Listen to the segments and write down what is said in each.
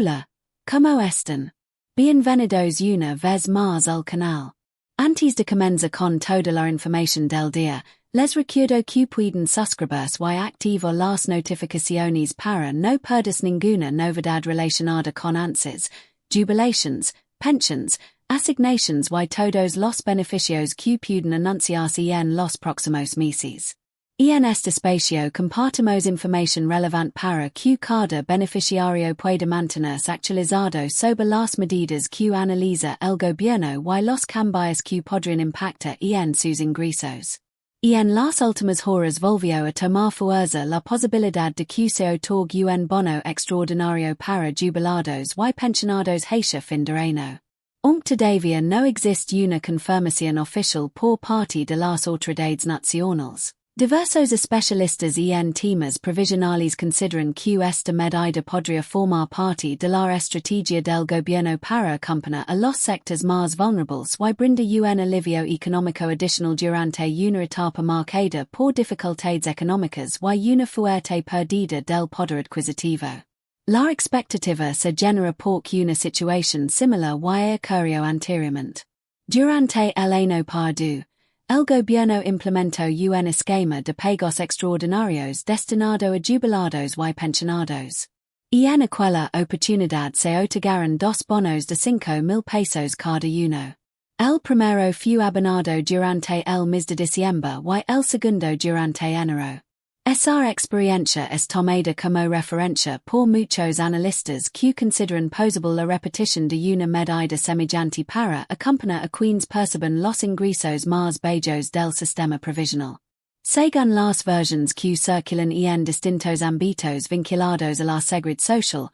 Hola, como están? Bienvenidos una vez más al canal. Antes de comenzar con toda la información del día, les recuerdo que pueden suscribirse y activar las notificaciones para no perderse ninguna novedad relacionada con Anses, jubilaciones, pensiones, asignaciones y todos los beneficios que pueden anunciarse en los próximos meses. En este espacio compartimos información relevante para que cada beneficiario pueda mantenerse actualizado sobre las medidas que analiza el gobierno y los cambios que podrían impactar en sus ingresos. En las últimas horas volvió a tomar fuerza la posibilidad de que se otorgue un bono extraordinario para jubilados y pensionados hacia fin de año. Aunque todavía no existe una confirmación oficial por parte de las autoridades nacionales. Diversos especialistas en temas provisionales consideran que esta medida podría formar parte de la estrategia del gobierno para acompañar a los sectores más vulnerables y brindar un alivio económico adicional durante una etapa marcada por dificultades económicas y una fuerte pérdida del poder adquisitivo. La expectativa se genera porque una situación similar ocurrió anteriormente. Durante el año pasado, el gobierno implementó un esquema de pagos extraordinarios destinado a jubilados y pensionados. En aquella oportunidad se otorgaron dos bonos de 5,000 pesos cada uno. El primero fue abonado durante el mes de diciembre y el segundo durante enero. Esa experiencia es tomada como referencia por muchos analistas que consideran posible la repetición de una medida semejante para acompañar a quienes perciben los ingresos más bajos del sistema provisional. Según las versiones que circulan en distintos ámbitos vinculados a la seguridad social,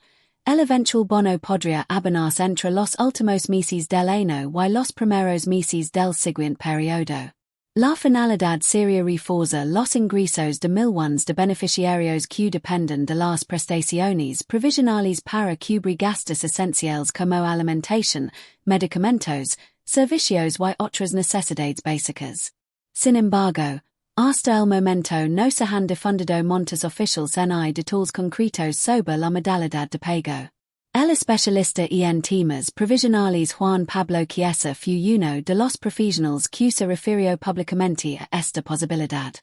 el eventual bono podría abonarse entre los últimos meses del año y los primeros meses del siguiente periodo. La finalidad sería reforzar los ingresos de millones de beneficiarios que dependen de las prestaciones provisionales para cubrir gastos esenciales como alimentación, medicamentos, servicios y otras necesidades básicas. Sin embargo, hasta el momento no se han difundido montos oficiales ni detalles concretos sobre la modalidad de pago. El especialista en temas provisionales Juan Pablo Chiesa fue uno de los profesionales que se refirió públicamente a esta posibilidad.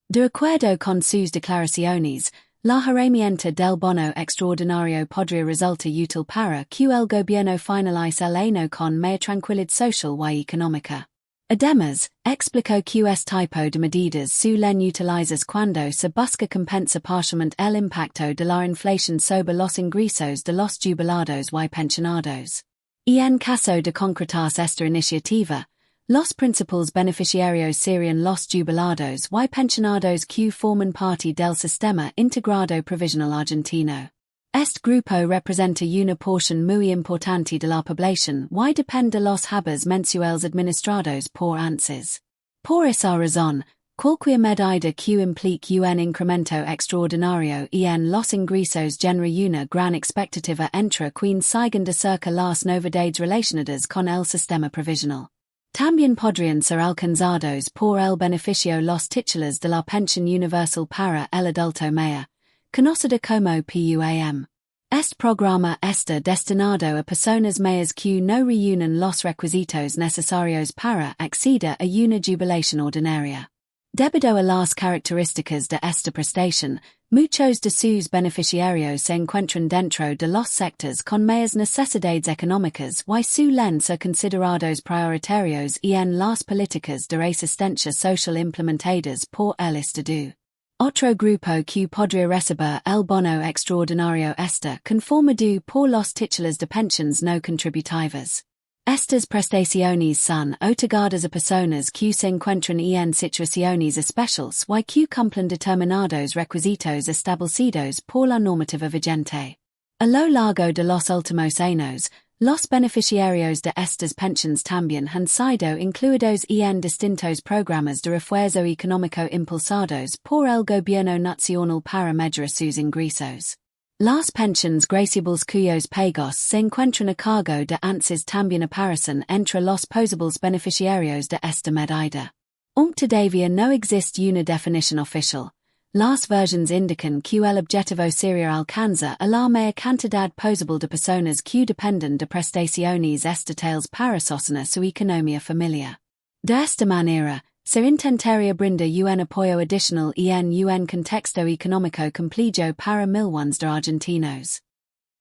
De acuerdo con sus declaraciones, la herramienta del bono extraordinario podría resultar útil para que el gobierno finalice el año con mayor tranquilidad social y económica. Además, explicó que este tipo de medidas suelen utilizarse cuando se busca compensar parcialmente el impacto de la inflación sobre los ingresos de los jubilados y pensionados. Y en caso de concretarse esta iniciativa, los principales beneficiarios serían los jubilados y pensionados que forman parte del sistema integrado provisional argentino. Este grupo representa una porción muy importante de la población y depende de los habas mensuales administrados por Anses. Por esa razón, cualquier medida que implique un incremento extraordinario en los ingresos genera una gran expectativa entre quienes siguen de cerca las novedades relacionadas con el sistema provisional. También podrían ser alcanzados por el beneficio los titulares de la pensión universal para el adulto mayor, conocida como PUAM. Este programa está destinado a personas mayores que no reúnen los requisitos necesarios para acceder a una jubilación ordinaria. Debido a las características de esta prestación, muchos de sus beneficiarios se encuentran dentro de los sectores con mayores necesidades económicas y suelen ser considerados prioritarios en las políticas de asistencia social implementadas por el Estado. Otro grupo que podría recibir el bono extraordinario está conformado por los titulares de pensiones no contributivas. Estas prestaciones son otorgadas a personas que se encuentran en situaciones especiales y que cumplen determinados requisitos establecidos por la normativa vigente. A lo largo de los últimos años, los beneficiarios de estas pensiones también han sido incluidos en distintos programas de refuerzo económico impulsados por el gobierno nacional para mejorar sus ingresos. Las pensiones graciables cuyos pagos se encuentran a cargo de Anses también aparecen entre los posibles beneficiarios de esta medida. Aunque todavía no existe una definición oficial, las versions indican que el objetivo sería alcanzar a la mayor cantidad posible de personas que dependen de prestaciones estatales para sostener su economía familiar. De esta manera, se intentaría brindar un apoyo adicional en un contexto económico complejo para millones de argentinos.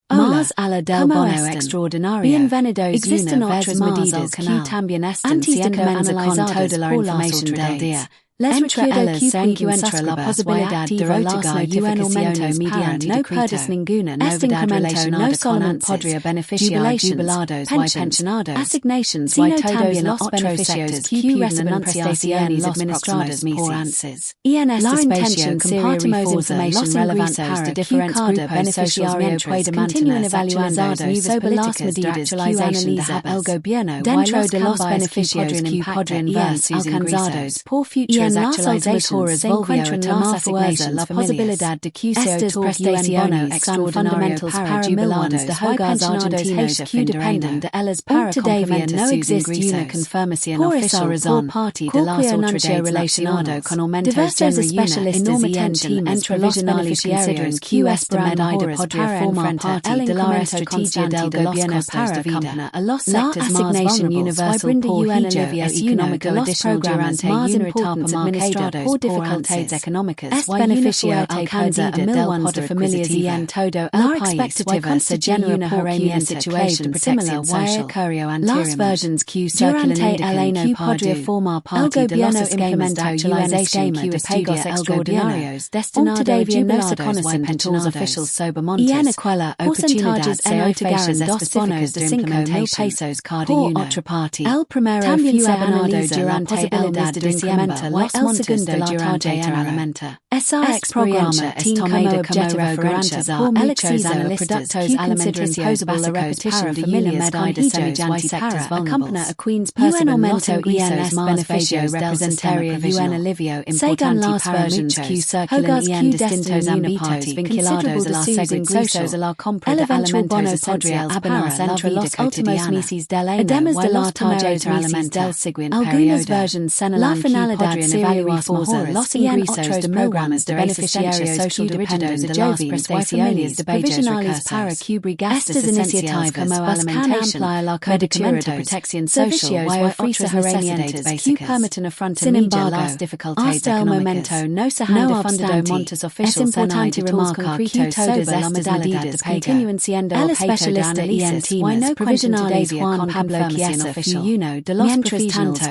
Más allá del bono extraordinario, existen otras medidas que también están siendo analizadas por las autoridades. Les recuerdo que encuentra la posibilidad de otorgar un aumento mediante no perdes ninguna novedad relacionada con Anses, jubilados y pensionados, asignaciones y todos los beneficios que reciben prestaciones administradas por Anses. En esta espacio compartimos información relevante para que cada beneficiario pueda mantenerse actualizado sobre las medidas que analiza el gobierno dentro de los beneficios que podrían verse alcanzados por futuras actualizaciones se encuentran las fuerza la posibilidad de que se otorgue son fundamentals para jubilados y pensionados que dependen de ellas para complementar sus ingresos. Por esa razón, por que anuncio relacionado con aumentos genera una enorme tensión entre los beneficiarios que esta medida podría formar parte de la estrategia del gobierno para acompanir a los sectores más vulnerables y brindar un alivio económico adicional durante una etapa marcada por dificultades económicas. Este beneficio alcanza a millones de familias en todo el país y se genera una herramienta clave de protección social. Las versiones que circulan indican que podría formar parte de los esquemas de actualización de pagos extraordinarios destinados a jubilados y pensionados. Sobre montos, y en aquella oportunidad se otorgaron dos bonos de 5,000 pesos cada uno. Por otra parte, el primero fue analizado durante el mes de diciembre y el segundo durante el aumento. Esa experiencia tiene como objetivo referencia por muchos analistas que consideran posible la repetición de familias con hijos y sectores vulnerables. Un aumento en los beneficios representaría un alivio importante para muchos hogares en distintos ámbitos vinculados a los ingresos a la compra de alimentos esenciales para entre los últimos meses del año además de los primeros meses del siguiente periodo. La finalidad sería reforzar los ingresos de programas de beneficiarios social dependen de las prestaciones de provisionales para cubrir gastos esenciales como alimentación, medicamentos, protección social y otras necesidades que permiten afrontar las dificultades económicas. No se han defendido montos oficiales. Es importante remarcar que todas las modalidades continúan siendo el especialista en temas provisionales con confirmación oficial. Mientras tanto,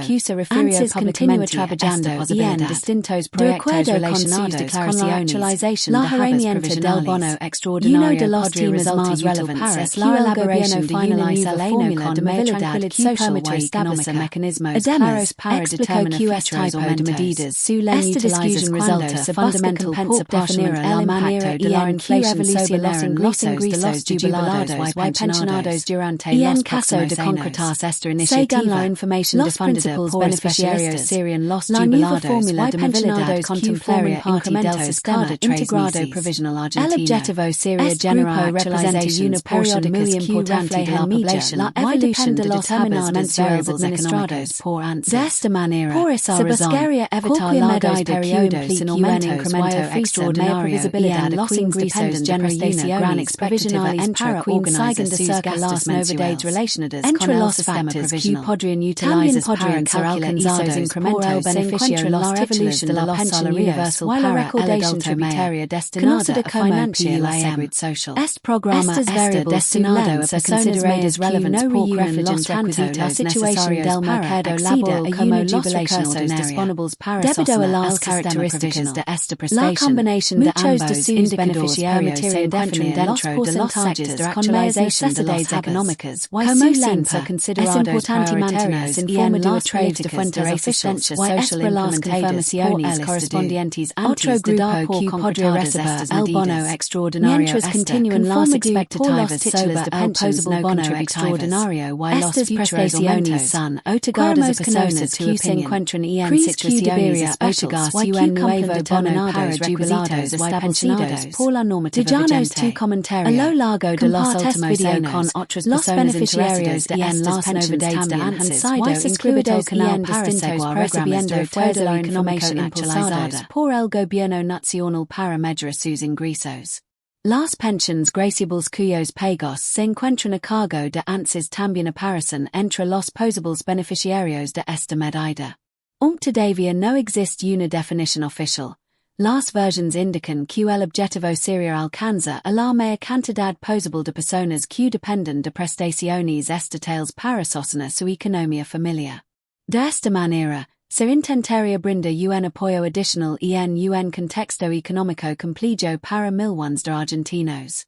Anses continúa trabajando en distintos proyectos relacionados con la actualización la herramienta del bono extraordinario. Uno de los temas más relevantes es la elaboración de una nueva fórmula de movilidad que permite establecer mecanismos claros para determinar que este tipo de medidas su utilización resulta fundamental por definir la manera de la inflación sobre los ingresos de los jubilados y pensionados durante los próximos años. Según la información difundida por beneficiarios serían los jubilados y pensionados contemplaría incrementos sistema integrado provisional argentino. El objetivo sería generar actualización una porción muy importante de la población y evolución de los hábitos mensuales administrados por Anses. De esta manera, se buscaría evitar largos periodos sin aumentos y extraordinario en los ingresos de prestaciones provisionales para organizar sus gastos mensuales. Entre los factores que podrían utilizar para calcular esos incrementos se encuentran la evolución de la pensión universal para el adulto mayor destinada a financiar la seguridad social. Este programa está destinado a personas mayores relevantes por reúnen los requisitos necesarios del mercado laboral como los recursos disponibles para sostener las características de esta prestación. Muchos de sus beneficiarios se encuentran dentro de los sectores con mayores necesidades económicas. Como siempre, es importante mantenerse informado a través de fuentes oficiales sobre las confirmaciones correspondientes antes de dar por concretadas estas medidas. Mientras continúan las expectativas sobre el posible bono extraordinario y los futuros aumentos son otorgadas a personas que se encuentran en situaciones especiales y un nuevo bono para jubilados y pensionados por la normativa vigente. A lo largo de los últimos años, los beneficiarios de estas novedades han sido incluidos en distintos programas de todo lo information actualizados por el gobierno nacional para mejorar sus ingresos. Las pensiones graciables cuyos pagos se encuentran a cargo de Anses también aparecen entre los posibles beneficiarios de esta medida. Aunque todavía no existe una definición oficial, las versiones indican que el objetivo sería alcanzar a la mayor cantidad posible de personas que dependen de prestaciones estatales para sostener su economía familiar. De esta manera, se intentaría brindar un apoyo adicional en un contexto económico complejo para millones de argentinos.